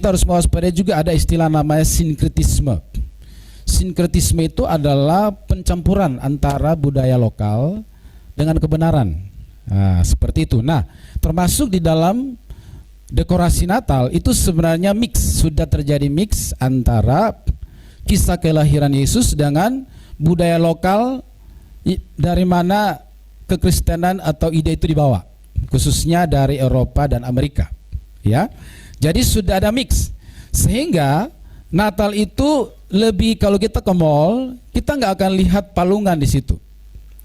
Kita harus mewaspadai juga ada istilah namanya sinkretisme. Sinkretisme itu adalah pencampuran antara budaya lokal dengan kebenaran. Nah, seperti itu. Nah, termasuk di dalam dekorasi Natal itu sebenarnya mix, sudah terjadi mix antara kisah kelahiran Yesus dengan budaya lokal dari mana kekristenan atau ide itu dibawa, khususnya dari Eropa dan Amerika. Ya. Jadi sudah ada mix, sehingga Natal itu lebih, kalau kita ke mall, kita nggak akan lihat palungan di situ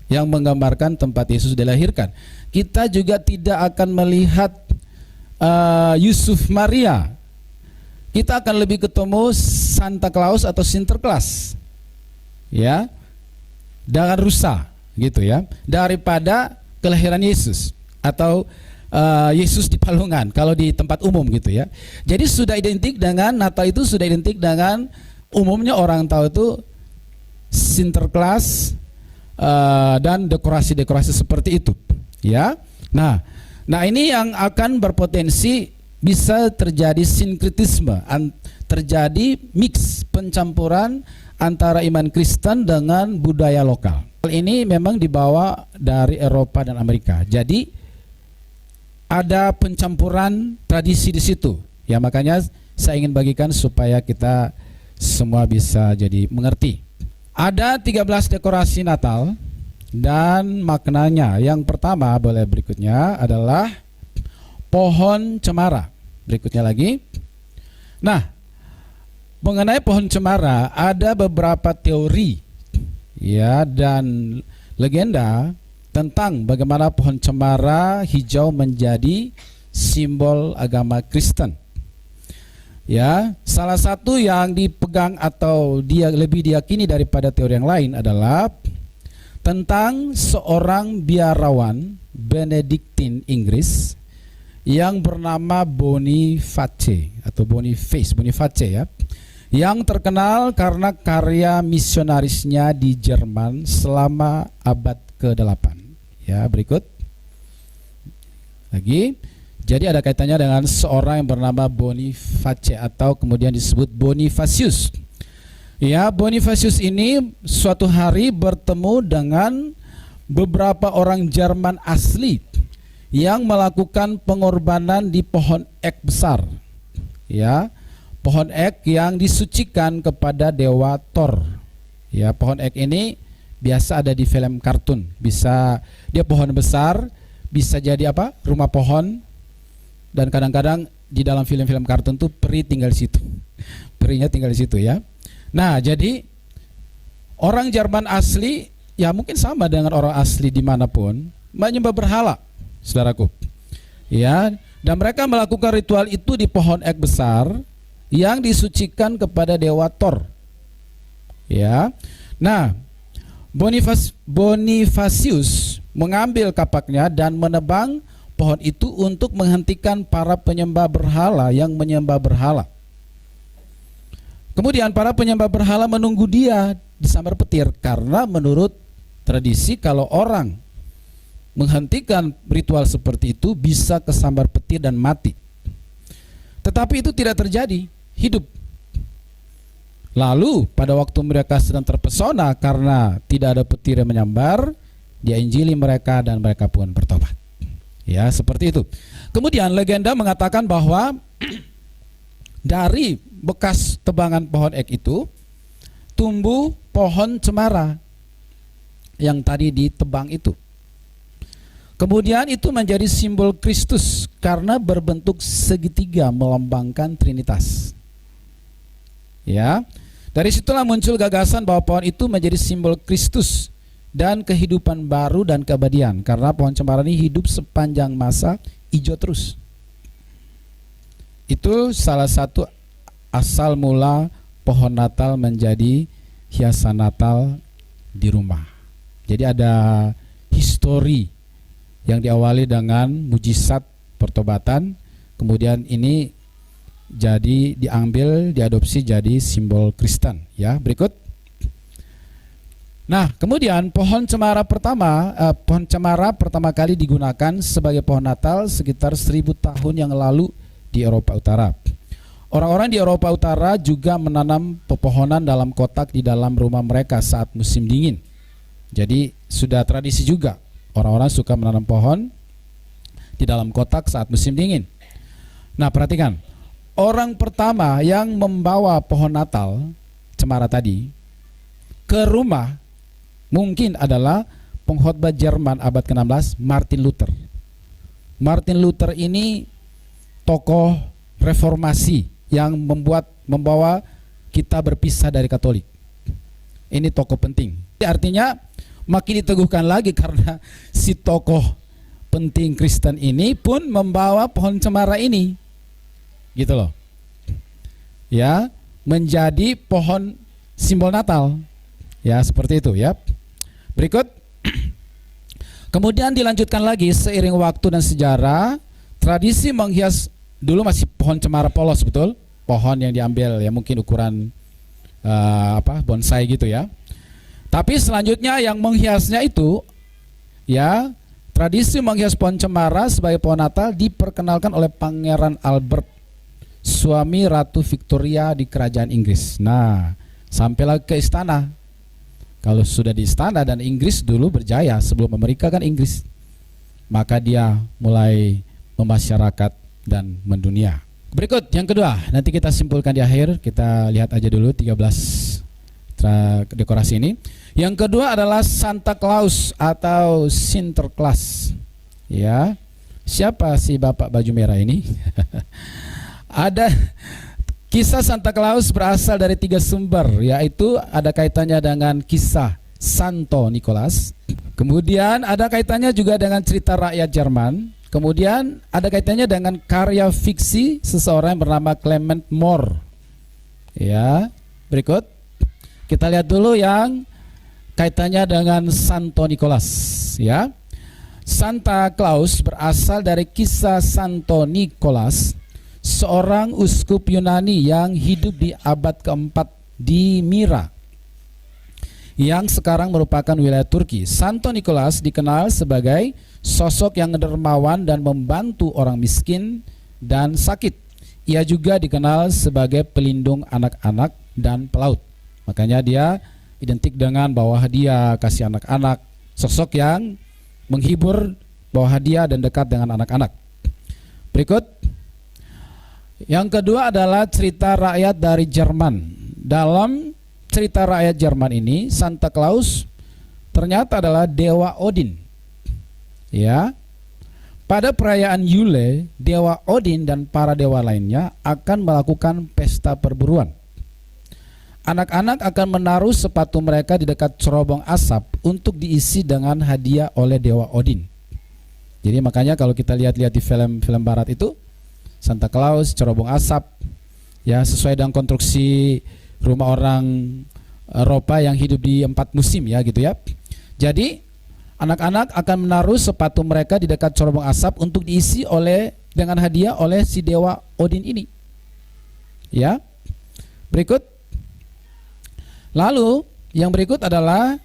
yang menggambarkan tempat Yesus dilahirkan. Kita juga tidak akan melihat Yusuf Maria. Kita akan lebih ketemu Santa Claus atau Sinterklas, ya, dengan rusa, gitu ya, daripada kelahiran Yesus atau Yesus di palungan kalau di tempat umum gitu ya. Jadi sudah identik dengan Natal, itu sudah identik dengan umumnya orang tahu itu Sinterklas dan dekorasi-dekorasi seperti itu ya. Nah ini yang akan berpotensi bisa terjadi sinkretisme, terjadi mix, pencampuran antara iman Kristen dengan budaya lokal. Hal ini memang dibawa dari Eropa dan Amerika. Jadi ada pencampuran tradisi di situ. Ya, makanya saya ingin bagikan supaya kita semua bisa jadi mengerti. Ada 13 dekorasi Natal dan maknanya. Yang pertama, boleh berikutnya, adalah pohon cemara. Berikutnya lagi. Nah, mengenai pohon cemara ada beberapa teori ya dan legenda tentang bagaimana pohon cemara hijau menjadi simbol agama Kristen. Ya, salah satu yang dipegang atau dia lebih diyakini daripada teori yang lain adalah tentang seorang biarawan Benediktin Inggris yang bernama Boniface atau Boniface ya, yang terkenal karena karya misionarisnya di Jerman selama abad ke-8. Ya, berikut lagi. Jadi ada kaitannya dengan seorang yang bernama Boniface atau kemudian disebut Bonifacius. Ya, Bonifacius ini suatu hari bertemu dengan beberapa orang Jerman asli yang melakukan pengorbanan di pohon ek besar. Ya, pohon ek yang disucikan kepada dewa Thor. Ya, pohon ek ini biasa ada di film kartun. Bisa dia pohon besar, bisa jadi apa? Rumah pohon. Dan kadang-kadang di dalam film-film kartun tuh peri tinggal di situ. Perinya tinggal di situ ya. Nah, jadi orang Jerman asli ya mungkin sama dengan orang asli dimanapun menyembah berhala, saudaraku. Ya, dan mereka melakukan ritual itu di pohon ek besar yang disucikan kepada dewa Thor. Ya. Nah, Bonifacius mengambil kapaknya dan menebang pohon itu untuk menghentikan para penyembah berhala yang menyembah berhala. Kemudian para penyembah berhala menunggu dia di sambar petir, karena menurut tradisi kalau orang menghentikan ritual seperti itu bisa kesambar petir dan mati. Tetapi itu tidak terjadi, hidup. Lalu pada waktu mereka sedang terpesona karena tidak ada petir yang menyambar, dia injili mereka dan mereka pun bertobat. Ya, seperti itu. Kemudian legenda mengatakan bahwa dari bekas tebangan pohon ek itu tumbuh pohon cemara yang tadi ditebang itu. Kemudian itu menjadi simbol Kristus karena berbentuk segitiga melambangkan Trinitas. Ya, dari situlah muncul gagasan bahwa pohon itu menjadi simbol Kristus dan kehidupan baru dan keabadian, karena pohon cemara ini hidup sepanjang masa, hijau terus. Itu salah satu asal mula pohon Natal menjadi hiasan Natal di rumah. Jadi ada histori yang diawali dengan mujizat pertobatan, kemudian ini jadi diambil, diadopsi jadi simbol Kristen. Ya, berikut. Nah, kemudian pohon cemara pertama kali digunakan sebagai pohon Natal sekitar 1000 tahun yang lalu di Eropa Utara. Orang-orang di Eropa Utara juga menanam pepohonan dalam kotak di dalam rumah mereka saat musim dingin. Jadi sudah tradisi juga orang-orang suka menanam pohon di dalam kotak saat musim dingin. Nah, perhatikan, orang pertama yang membawa pohon Natal cemara tadi ke rumah mungkin adalah pengkhotbah Jerman abad ke-16, Martin Luther. Martin Luther ini tokoh reformasi yang membawa kita berpisah dari Katolik. Ini tokoh penting. Artinya makin diteguhkan lagi karena si tokoh penting Kristen ini pun membawa pohon cemara ini, gitu loh, ya, menjadi pohon simbol Natal, ya, seperti itu ya. Berikut, kemudian dilanjutkan lagi seiring waktu dan sejarah, tradisi menghias dulu masih pohon cemara polos, betul, pohon yang diambil ya mungkin ukuran bonsai gitu ya. Tapi selanjutnya yang menghiasnya itu, ya, tradisi menghias pohon cemara sebagai pohon Natal diperkenalkan oleh Pangeran Albert, suami Ratu Victoria di kerajaan Inggris. Nah, sampailah ke istana. Kalau sudah di istana, dan Inggris dulu berjaya sebelum Amerika kan Inggris, maka dia mulai memasyarakat dan mendunia. Berikut yang kedua, nanti kita simpulkan di akhir. Kita lihat aja dulu 13 dekorasi ini. Yang kedua adalah Santa Claus atau Sinterklaas. Ya, siapa si bapak baju merah ini? Ada kisah Santa Claus berasal dari 3 sumber, yaitu ada kaitannya dengan kisah Santo Nicholas, kemudian ada kaitannya juga dengan cerita rakyat Jerman, kemudian ada kaitannya dengan karya fiksi seseorang yang bernama Clement More. Ya, berikut kita lihat dulu yang kaitannya dengan Santo Nicholas, ya. Santa Claus berasal dari kisah Santo Nicholas, seorang uskup Yunani yang hidup di abad keempat di Myra, yang sekarang merupakan wilayah Turki. Santo Nicholas dikenal sebagai sosok yang dermawan dan membantu orang miskin dan sakit. Ia juga dikenal sebagai pelindung anak-anak dan pelaut. Makanya dia identik dengan bawa hadiah, kasih anak-anak, sosok yang menghibur, bawa hadiah dan dekat dengan anak-anak. Berikut, yang kedua adalah cerita rakyat dari Jerman. Dalam cerita rakyat Jerman ini, Santa Claus ternyata adalah dewa Odin. Ya, pada perayaan Yule, dewa Odin dan para dewa lainnya akan melakukan pesta perburuan. Anak-anak akan menaruh sepatu mereka di dekat cerobong asap untuk diisi dengan hadiah oleh dewa Odin. Jadi makanya kalau kita lihat-lihat di film-film barat itu, Santa Claus, cerobong asap, ya, sesuai dengan konstruksi rumah orang Eropa yang hidup di 4 musim, ya, gitu ya. Jadi anak-anak akan menaruh sepatu mereka di dekat cerobong asap untuk diisi dengan hadiah oleh si dewa Odin ini. Ya. Berikut. Lalu yang berikut adalah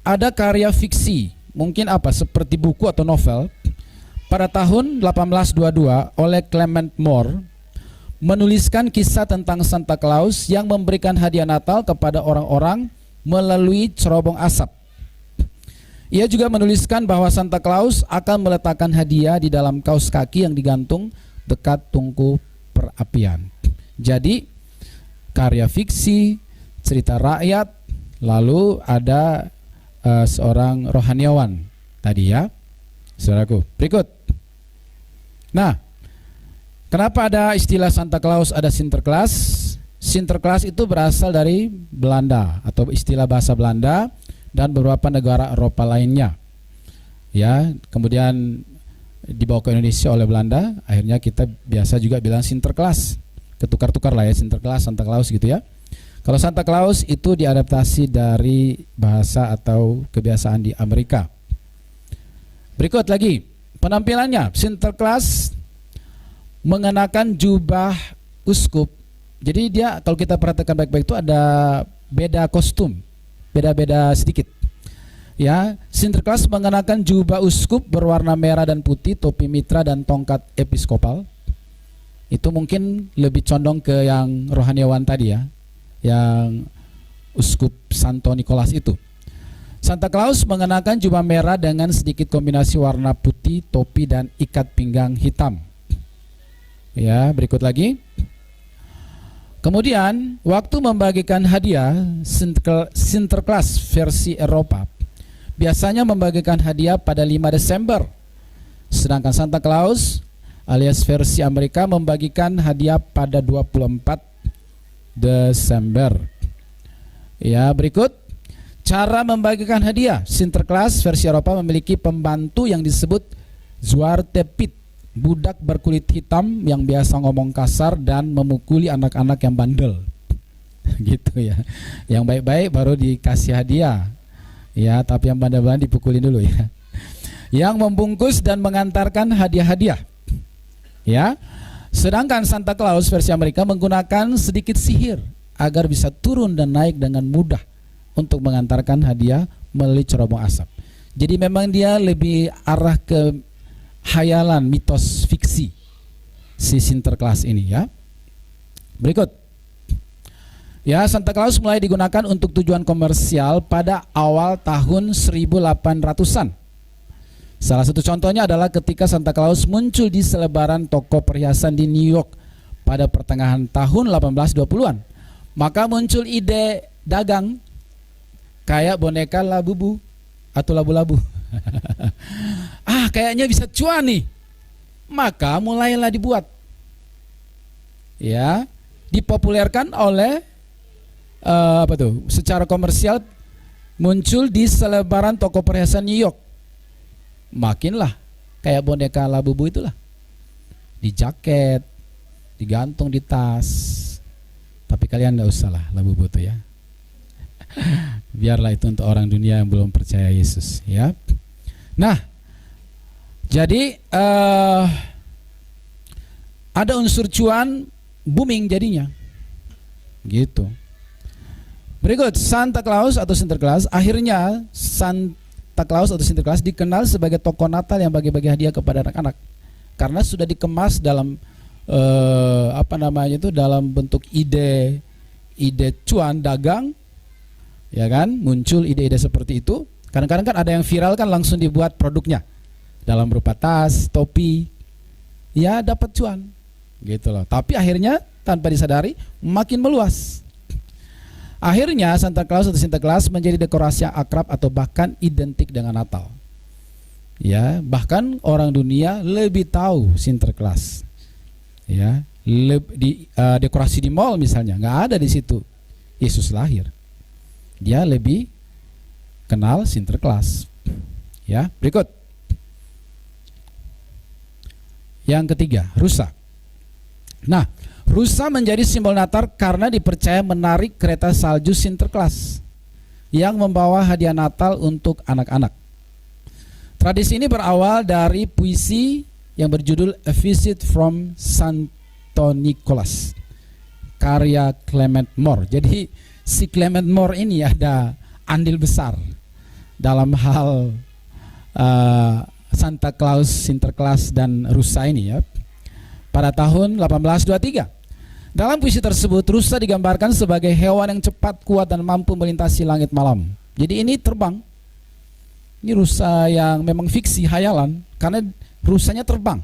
ada karya fiksi, mungkin seperti buku atau novel. Pada tahun 1822 oleh Clement More menuliskan kisah tentang Santa Claus yang memberikan hadiah Natal kepada orang-orang melalui cerobong asap. Ia juga menuliskan bahwa Santa Claus akan meletakkan hadiah di dalam kaos kaki yang digantung dekat tungku perapian. Jadi karya fiksi, cerita rakyat, lalu ada seorang rohaniawan tadi, ya, saudaraku. Berikut. Nah, kenapa ada istilah Santa Claus, ada Sinterklaas? Sinterklaas itu berasal dari Belanda atau istilah bahasa Belanda dan beberapa negara Eropa lainnya. Ya, kemudian dibawa ke Indonesia oleh Belanda, akhirnya kita biasa juga bilang Sinterklaas. Ketukar-tukar lah ya, Sinterklaas, Santa Claus gitu ya. Kalau Santa Claus itu diadaptasi dari bahasa atau kebiasaan di Amerika. Berikut lagi penampilannya. Sinterklaas mengenakan jubah uskup. Jadi dia, kalau kita perhatikan baik-baik, itu ada beda kostum, beda-beda sedikit. Ya, Sinterklaas mengenakan jubah uskup berwarna merah dan putih, topi mitra dan tongkat episkopal. Itu mungkin lebih condong ke yang rohaniawan tadi ya, yang Uskup Santo Nikolas itu. Santa Claus mengenakan jubah merah dengan sedikit kombinasi warna putih, topi dan ikat pinggang hitam. Ya, berikut lagi. Kemudian waktu membagikan hadiah, Sinterklaas versi Eropa biasanya membagikan hadiah pada 5 Desember. Sedangkan Santa Claus alias versi Amerika membagikan hadiah pada 24 Desember. Ya, berikut cara membagikan hadiah. Sinterklaas versi Eropa memiliki pembantu yang disebut Zwarte Piet, budak berkulit hitam yang biasa ngomong kasar dan memukuli anak-anak yang bandel. Gitu ya. Yang baik-baik baru dikasih hadiah. Ya, tapi yang bandel-bandel dipukulin dulu ya. Yang membungkus dan mengantarkan hadiah-hadiah. Ya. Sedangkan Santa Claus versi Amerika menggunakan sedikit sihir agar bisa turun dan naik dengan mudah untuk mengantarkan hadiah melalui cerobong asap. Jadi memang dia lebih arah ke hayalan, mitos fiksi si Sinterklaas ini ya. Berikut. Ya, Santa Claus mulai digunakan untuk tujuan komersial pada awal tahun 1800-an. Salah satu contohnya adalah ketika Santa Claus muncul di selebaran toko perhiasan di New York pada pertengahan tahun 1820-an. Maka muncul ide dagang kayak boneka labubu atau labu-labu. Kayaknya bisa cuan nih. Maka mulailah dibuat. Ya, dipopulerkan oleh secara komersial, muncul di selebaran toko perhiasan New York. Makinlah kayak boneka labubu itulah, di jaket, digantung di tas. Tapi kalian enggak usah lah labubu itu ya. Biarlah itu untuk orang dunia yang belum percaya Yesus ya. Nah, jadi ada unsur cuan booming jadinya gitu. Berikut, Santa Claus atau Sinterklaas. Akhirnya Santa Claus atau Sinterklaas dikenal sebagai tokoh Natal yang bagi-bagi hadiah kepada anak-anak karena sudah dikemas dalam dalam bentuk ide cuan dagang. Ya kan, muncul ide-ide seperti itu. Kadang-kadang kan ada yang viral kan langsung dibuat produknya dalam berupa tas, topi. Ya, dapat cuan gitu loh. Tapi akhirnya tanpa disadari makin meluas. Akhirnya Santa Claus atau Sinterklaas menjadi dekorasi yang akrab atau bahkan identik dengan Natal. Ya, bahkan orang dunia lebih tahu Sinterklaas. Ya, di dekorasi di mall misalnya nggak ada di situ Yesus lahir. Dia lebih kenal Sinterklaas. Ya, berikut. Yang ketiga, rusa. Nah, rusa menjadi simbol Natal karena dipercaya menarik kereta salju Sinterklaas yang membawa hadiah Natal untuk anak-anak. Tradisi ini berawal dari puisi yang berjudul A Visit from Santo Nicholas, karya Clement Moore. Jadi si Clement Moore ini ada andil besar dalam hal Santa Claus, Sinterklaas dan rusa ini ya. Pada tahun 1823, dalam puisi tersebut rusa digambarkan sebagai hewan yang cepat, kuat dan mampu melintasi langit malam. Jadi ini terbang. Ini rusa yang memang fiksi, hayalan, karena rusanya terbang,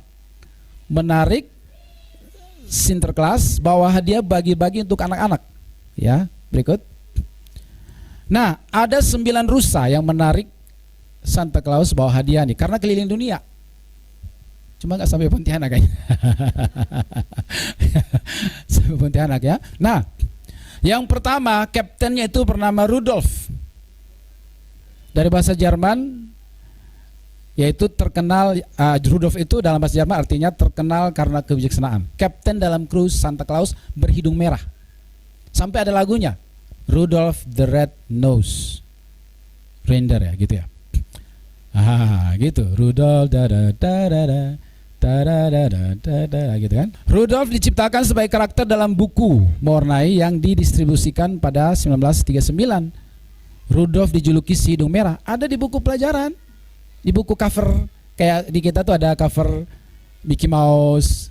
menarik Sinterklaas bawa hadiah bagi-bagi untuk anak-anak. Ya, berikut. Nah, ada 9 rusa yang menarik Santa Claus bawa hadiah nih, karena keliling dunia. Cuma nggak sampai Pontianak kayaknya. Sampai Pontianak ya. Nah, yang pertama kaptennya itu bernama Rudolf. Dari bahasa Jerman, yaitu terkenal. Rudolf itu dalam bahasa Jerman artinya terkenal karena kebijaksanaan. Kapten dalam kru Santa Claus berhidung merah. Sampai ada lagunya, Rudolph the Red-Nosed Reindeer ya, gitu ya. Gitu. Rudolph gitu kan. Rudolph diciptakan sebagai karakter dalam buku mewarnai yang didistribusikan pada 1939. Rudolph dijuluki si hidung merah. Ada di buku pelajaran, di buku cover, kayak di kita tuh ada cover Mickey Mouse,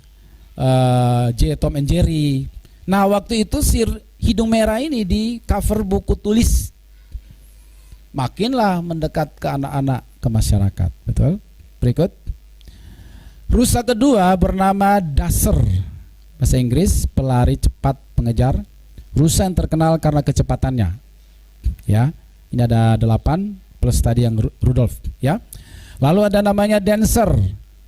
Tom and Jerry. Nah, waktu itu si hidung merah ini di cover buku tulis. Makinlah mendekat ke anak-anak, ke masyarakat. Betul? Berikut. Rusa kedua bernama Daser. Bahasa Inggris, pelari cepat pengejar. Rusa yang terkenal karena kecepatannya. Ya, ini ada 8 plus tadi yang Rudolf. Ya. Lalu ada namanya Dancer,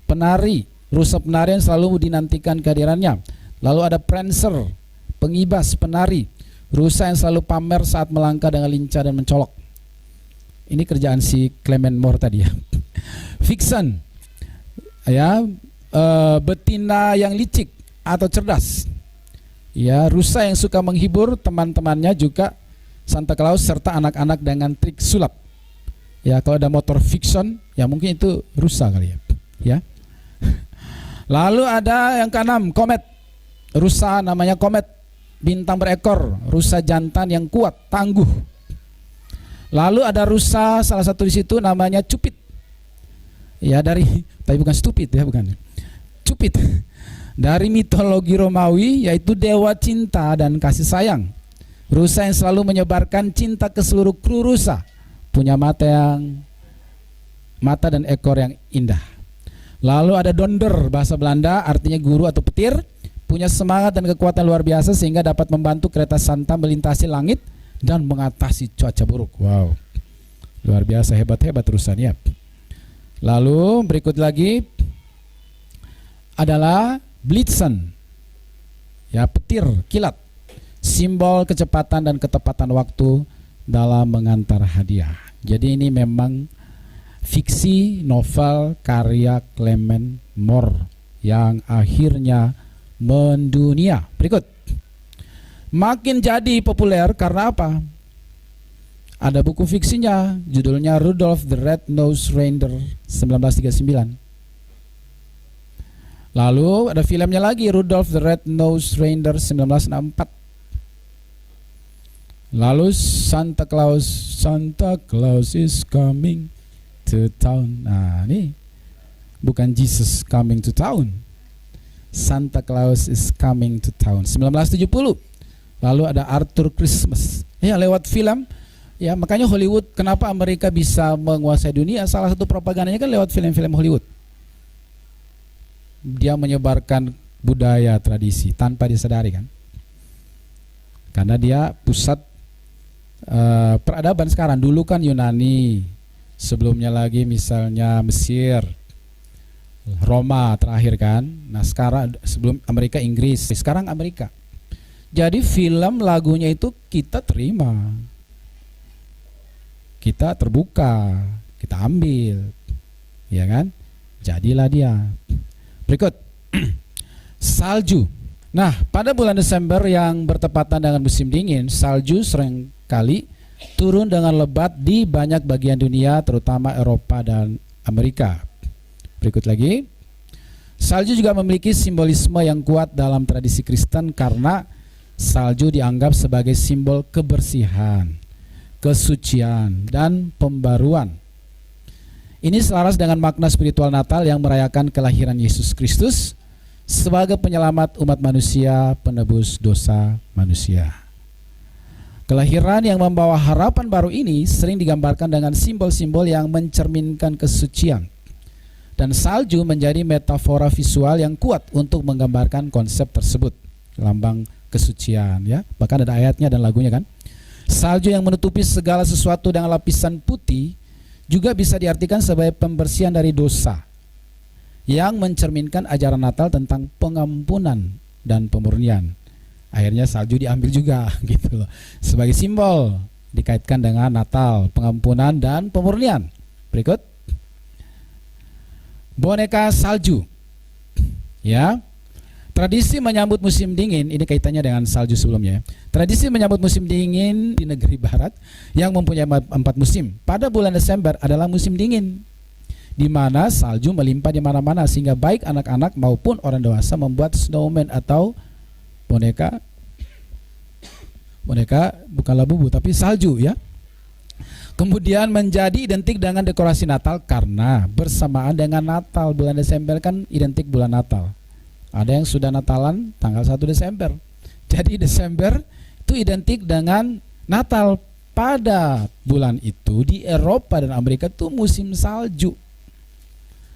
penari. Rusa penari yang selalu dinantikan kehadirannya. Lalu ada Prancer, pengibas, penari. Rusa yang selalu pamer saat melangkah dengan lincah dan mencolok. Ini kerjaan si Clement Moore tadi ya. Vixen, ya, betina yang licik atau cerdas. Ya, rusa yang suka menghibur teman-temannya, juga Santa Claus serta anak-anak dengan trik sulap. Ya, kalau ada motor Vixen, ya mungkin itu rusa kali ya. Ya. Lalu ada yang keenam, Komet. Rusa namanya Komet, bintang berekor, rusa jantan yang kuat, tangguh. Lalu ada rusa salah satu di situ namanya Cupid. Ya, dari, tapi bukan stupid ya, bukan. Cupid. Dari mitologi Romawi, yaitu dewa cinta dan kasih sayang. Rusa yang selalu menyebarkan cinta ke seluruh kru rusa. Punya mata dan ekor yang indah. Lalu ada Donder, bahasa Belanda, artinya guru atau petir. Punya semangat dan kekuatan luar biasa sehingga dapat membantu kereta Santa melintasi langit dan mengatasi cuaca buruk. Wow, luar biasa, hebat-hebat rusanya. Lalu berikut lagi adalah Blitzen, ya, petir, kilat, simbol kecepatan dan ketepatan waktu dalam mengantar hadiah. Jadi ini memang fiksi novel karya Clement Moore yang akhirnya mendunia. Berikut. Makin jadi populer karena apa? Ada buku fiksinya, judulnya Rudolph the Red-Nosed Reindeer 1939. Lalu ada filmnya lagi, Rudolph the Red-Nosed Reindeer 1964. Lalu Santa Claus is coming to town. Nah, ini bukan Jesus coming to town. Santa Claus is coming to town 1970. Lalu ada Arthur Christmas. Ya, lewat film. Ya, makanya Hollywood, kenapa Amerika bisa menguasai dunia? Salah satu propagandanya kan lewat film-film Hollywood. Dia menyebarkan budaya, tradisi tanpa disadari kan. Karena dia pusat peradaban sekarang. Dulu kan Yunani, sebelumnya lagi misalnya Mesir, Roma terakhir kan. Nah, sekarang sebelum Amerika Inggris, sekarang Amerika. Jadi film, lagunya itu kita terima, kita terbuka, kita ambil, ya kan? Jadilah dia. Berikut. Salju. Nah, pada bulan Desember yang bertepatan dengan musim dingin, salju sering kali turun dengan lebat di banyak bagian dunia, terutama Eropa dan Amerika. Berikut lagi. Salju juga memiliki simbolisme yang kuat dalam tradisi Kristen karena salju dianggap sebagai simbol kebersihan, kesucian, dan pembaruan. Ini selaras dengan makna spiritual Natal yang merayakan kelahiran Yesus Kristus sebagai penyelamat umat manusia, penebus dosa manusia. Kelahiran yang membawa harapan baru ini sering digambarkan dengan simbol-simbol yang mencerminkan kesucian. Dan salju menjadi metafora visual yang kuat untuk menggambarkan konsep tersebut. Lambang kesucian, ya. Bahkan ada ayatnya dan lagunya kan. Salju yang menutupi segala sesuatu dengan lapisan putih juga bisa diartikan sebagai pembersihan dari dosa, yang mencerminkan ajaran Natal tentang pengampunan dan pemurnian. Akhirnya salju diambil juga gitu loh, sebagai simbol dikaitkan dengan Natal, pengampunan dan pemurnian. Berikut. Boneka salju. Ya. Tradisi menyambut musim dingin, ini kaitannya dengan salju sebelumnya. Tradisi menyambut musim dingin di negeri barat yang mempunyai 4 musim. Pada bulan Desember adalah musim dingin, di mana salju melimpah di mana-mana sehingga baik anak-anak maupun orang dewasa membuat snowman atau boneka bukan labubu tapi salju, ya. Kemudian menjadi identik dengan dekorasi Natal karena bersamaan dengan Natal. Bulan Desember kan identik bulan Natal. Ada yang sudah Natalan tanggal 1 Desember. Jadi Desember itu identik dengan Natal. Pada bulan itu di Eropa dan Amerika itu musim salju.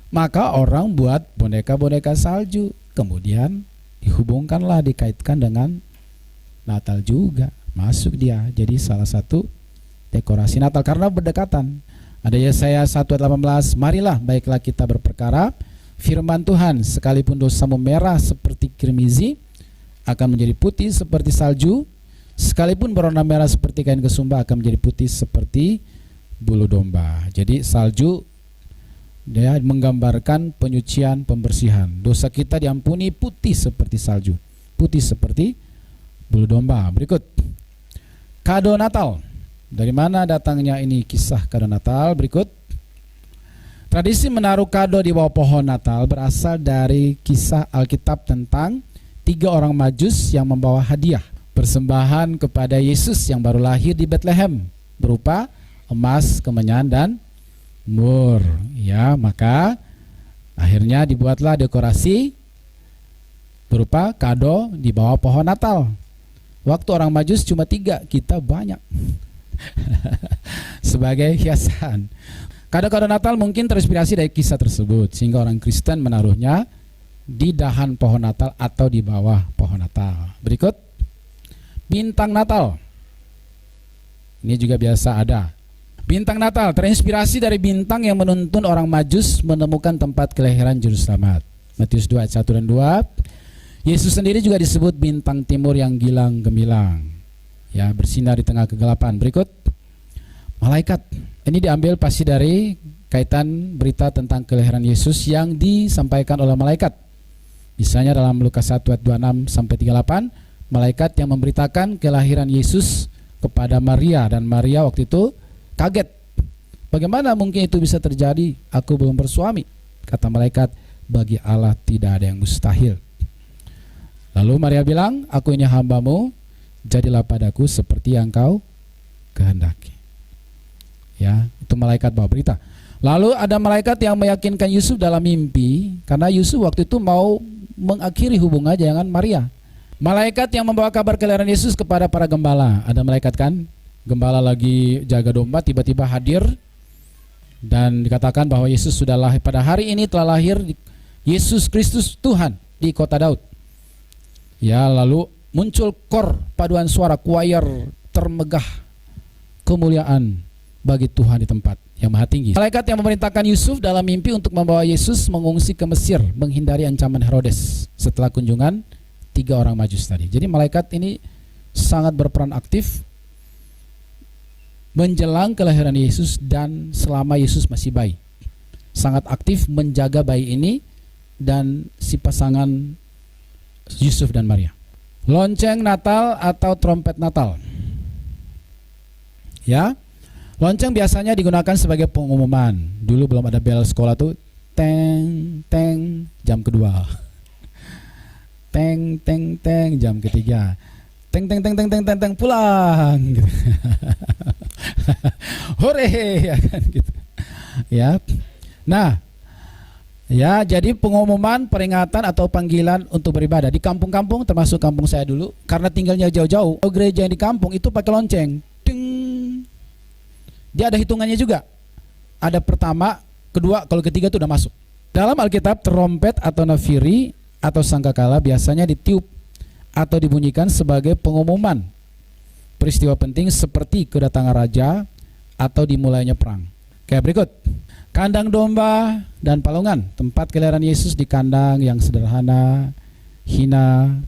Maka orang buat boneka-boneka salju. Kemudian dihubungkanlah, dikaitkan dengan Natal juga. Masuk dia jadi salah satu dekorasi Natal karena berdekatan. Ada Yesaya 1:18, marilah baiklah kita berperkara, firman Tuhan, sekalipun dosamu merah seperti kirmizi akan menjadi putih seperti salju, sekalipun berwarna merah seperti kain kesumba akan menjadi putih seperti bulu domba. Jadi salju dia menggambarkan penyucian, pembersihan. Dosa kita diampuni putih seperti salju, putih seperti bulu domba. Berikut, kado Natal. Dari mana datangnya ini kisah kado Natal? Berikut, tradisi menaruh kado di bawah pohon Natal berasal dari kisah Alkitab tentang 3 orang Majus yang membawa hadiah persembahan kepada Yesus yang baru lahir di Bethlehem berupa emas, kemenyan, dan mur. Ya, maka akhirnya dibuatlah dekorasi berupa kado di bawah pohon Natal. Waktu orang Majus cuma 3, kita banyak. Sebagai hiasan. Kado-kado Natal mungkin terinspirasi dari kisah tersebut, sehingga orang Kristen menaruhnya di dahan pohon Natal atau di bawah pohon Natal. Berikut, bintang Natal. Ini juga biasa ada. Bintang Natal terinspirasi dari bintang yang menuntun orang Majus menemukan tempat kelahiran Juru Selamat. Matius 2 ayat 1 dan 2. Yesus sendiri juga disebut bintang timur yang gilang gemilang, ya, bersinar di tengah kegelapan. Berikut, malaikat. Ini diambil pasti dari kaitan berita tentang kelahiran Yesus yang disampaikan oleh malaikat. Misalnya dalam Lukas 1 ayat 26 sampai 38, malaikat yang memberitakan kelahiran Yesus kepada Maria, dan Maria waktu itu kaget. Bagaimana mungkin itu bisa terjadi? Aku belum bersuami. Kata malaikat, bagi Allah tidak ada yang mustahil. Lalu Maria bilang, aku ini hambamu, jadilah padaku seperti yang kau kehendaki. Ya, itu malaikat bawa berita. Lalu ada malaikat yang meyakinkan Yusuf dalam mimpi, karena Yusuf waktu itu mau mengakhiri hubungan dengan Maria. Malaikat yang membawa kabar kelahiran Yesus kepada para gembala. Ada malaikat kan, gembala lagi jaga domba, tiba-tiba hadir dan dikatakan bahwa Yesus sudah lahir. Pada hari ini telah lahir Yesus Kristus Tuhan di kota Daud. Ya, lalu muncul kor, paduan suara, choir termegah, kemuliaan bagi Tuhan di tempat yang maha tinggi. Malaikat yang memerintahkan Yusuf dalam mimpi untuk membawa Yesus mengungsi ke Mesir, menghindari ancaman Herodes setelah kunjungan 3 orang Majus tadi. Jadi malaikat ini sangat berperan aktif menjelang kelahiran Yesus dan selama Yesus masih bayi. Sangat aktif menjaga bayi ini dan si pasangan Yusuf dan Maria. Lonceng Natal atau trompet Natal. Ya, lonceng biasanya digunakan sebagai pengumuman. Dulu belum ada bel sekolah tuh, teng teng jam kedua, teng teng teng jam ketiga, teng teng teng teng teng teng teng pulang. Gitu. Hore, ya kan gitu. Ya, nah. Ya, jadi pengumuman, peringatan atau panggilan untuk beribadah di kampung-kampung, termasuk kampung saya dulu, karena tinggalnya jauh-jauh. Gereja yang di kampung itu pakai lonceng. Ding. Dia ada hitungannya juga. Ada pertama, kedua, kalau ketiga itu udah masuk. Dalam Alkitab, trompet atau nafiri atau sangkakala biasanya ditiup atau dibunyikan sebagai pengumuman peristiwa penting seperti kedatangan raja atau dimulainya perang. Kayak berikut. Kandang domba dan palungan. Tempat kelahiran Yesus di kandang yang sederhana, hina.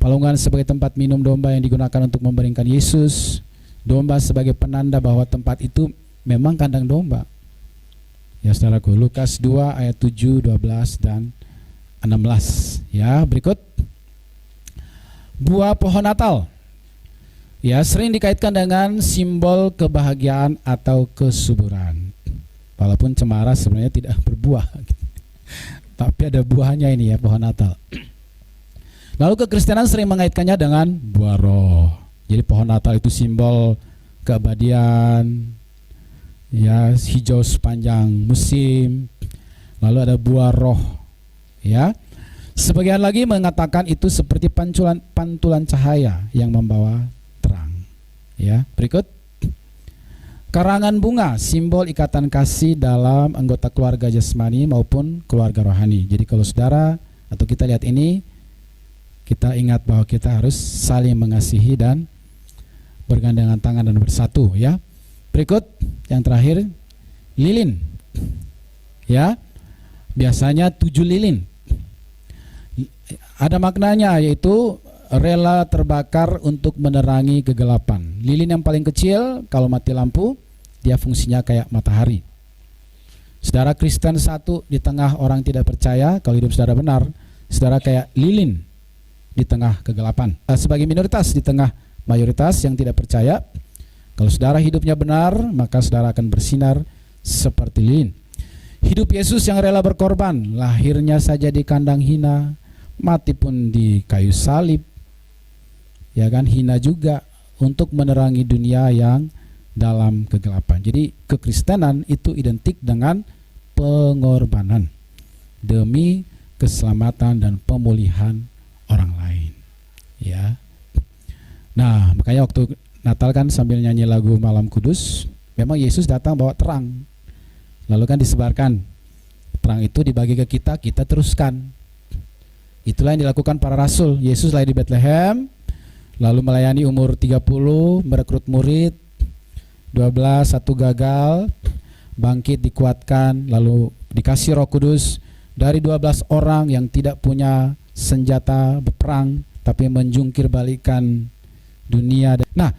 Palungan sebagai tempat minum domba yang digunakan untuk membaringkan Yesus. Domba sebagai penanda bahwa tempat itu memang kandang domba. Ya saudaraku, Lukas 2 ayat 7, 12 dan 16. Ya, berikut. Buah pohon Natal. Ya, sering dikaitkan dengan simbol kebahagiaan atau kesuburan. Walaupun cemara sebenarnya tidak berbuah, tapi ada buahnya ini ya, pohon Natal. Lalu kekristenan sering mengaitkannya dengan buah roh. Jadi pohon Natal itu simbol keabadian, ya, hijau sepanjang musim. Lalu ada buah roh, ya. Sebagian lagi mengatakan itu seperti pantulan cahaya yang membawa terang. Ya, berikut. Karangan bunga, simbol ikatan kasih dalam anggota keluarga jasmani maupun keluarga rohani. Jadi kalau saudara atau kita lihat ini, kita ingat bahwa kita harus saling mengasihi dan bergandengan tangan dan bersatu, ya. Berikut yang terakhir, lilin. Ya. Biasanya 7 lilin. Ada maknanya, yaitu rela terbakar untuk menerangi kegelapan. Lilin yang paling kecil kalau mati lampu, dia fungsinya kayak matahari. Saudara Kristen satu di tengah orang tidak percaya, kalau hidup saudara benar, saudara kayak lilin di tengah kegelapan. Sebagai minoritas di tengah mayoritas yang tidak percaya, kalau saudara hidupnya benar, maka saudara akan bersinar seperti lilin. Hidup Yesus yang rela berkorban, lahirnya saja di kandang hina, mati pun di kayu salib, ya kan, hina juga untuk menerangi dunia yang dalam kegelapan. Jadi kekristenan itu identik dengan pengorbanan demi keselamatan dan pemulihan orang lain, ya. Nah, makanya waktu Natal kan sambil nyanyi lagu Malam Kudus, memang Yesus datang bawa terang, lalu kan disebarkan terang itu, dibagi ke kita, kita teruskan. Itulah yang dilakukan para rasul. Yesus lahir di Bethlehem, lalu melayani umur 30, merekrut murid 12, satu gagal, bangkit dikuatkan, lalu dikasih Roh Kudus dari 12 orang yang tidak punya senjata berperang tapi menjungkir balikan dunia. Nah,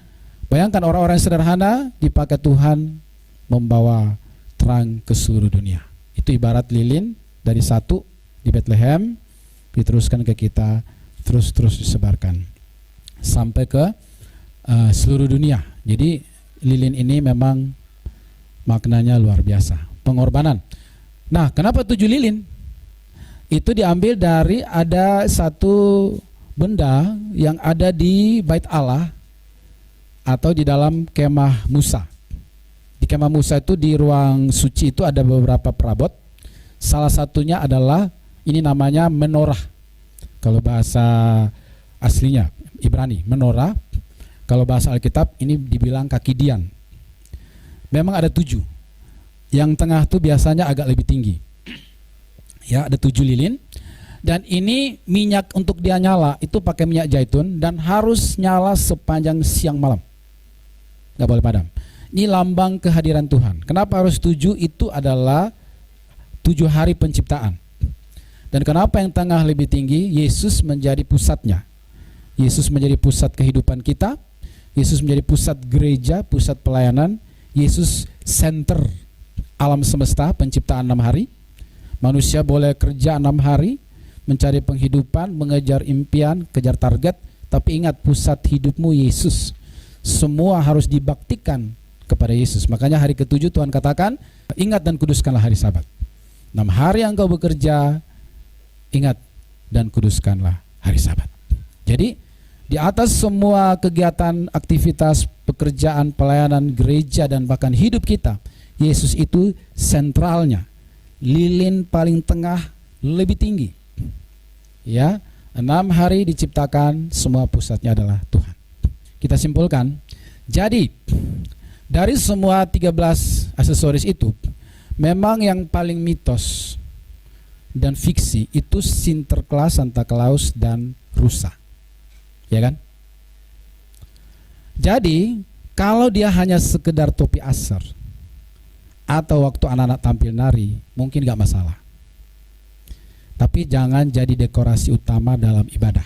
bayangkan orang-orang sederhana dipakai Tuhan membawa terang ke seluruh dunia. Itu ibarat lilin dari satu di Bethlehem diteruskan ke kita, terus disebarkan sampai ke seluruh dunia. Jadi lilin ini memang maknanya luar biasa, pengorbanan. Nah, kenapa 7 lilin? Itu diambil dari ada satu benda yang ada di Bait Allah atau di dalam kemah Musa. Di kemah Musa itu di ruang suci itu ada beberapa perabot. Salah satunya adalah ini namanya menorah. Kalau bahasa aslinya Ibrani, menorah. Kalau bahasa Alkitab ini dibilang kaki dian. Memang ada 7. Yang tengah tuh biasanya agak lebih tinggi. Ya, ada 7 lilin. Dan ini minyak untuk dia nyala itu pakai minyak zaitun dan harus nyala sepanjang siang malam. Gak boleh padam. Ini lambang kehadiran Tuhan. Kenapa harus 7? Itu adalah 7 hari penciptaan. Dan kenapa yang tengah lebih tinggi? Yesus menjadi pusatnya. Yesus menjadi pusat kehidupan kita. Yesus menjadi pusat gereja, pusat pelayanan. Yesus center alam semesta, penciptaan 6 hari. Manusia boleh kerja 6 hari, mencari penghidupan, mengejar impian, kejar target. Tapi ingat, pusat hidupmu Yesus. Semua harus dibaktikan kepada Yesus. Makanya hari ke-7 Tuhan katakan, ingat dan kuduskanlah hari Sabat. 6 hari engkau bekerja, ingat dan kuduskanlah hari Sabat. Jadi di atas semua kegiatan, aktivitas, pekerjaan, pelayanan, gereja, dan bahkan hidup kita, Yesus itu sentralnya. Lilin paling tengah lebih tinggi. Ya, 6 hari diciptakan, semua pusatnya adalah Tuhan. Kita simpulkan, jadi dari semua 13 aksesoris itu, memang yang paling mitos dan fiksi itu Sinterklas, Santa Claus, dan rusa. Ya kan? Jadi kalau dia hanya sekedar topi asar atau waktu anak-anak tampil nari, mungkin gak masalah. Tapi jangan jadi dekorasi utama dalam ibadah.